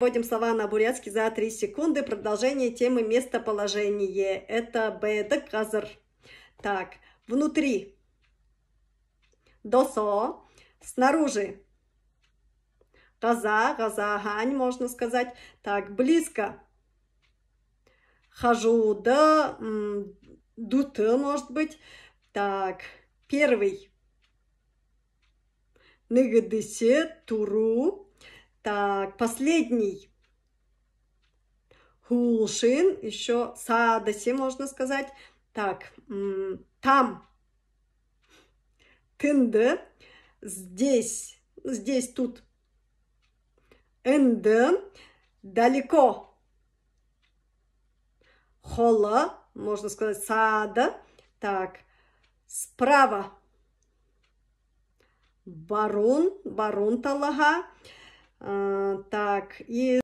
Вводим слова на бурятский за 3 секунды. Продолжение темы местоположение. Это бэдык газыр. Так, внутри. Досо. Снаружи. Газа, газагань, можно сказать. Так, близко. Хожу, да, дуты, может быть. Так, первый. Ныгдысе, туру. Так, последний. Хулшин, еще садаси, можно сказать. Так, там. Тынды. Здесь, здесь, тут. Энды. Далеко. Хола, можно сказать, сада. Так, справа. Барун, барун талага. Так, и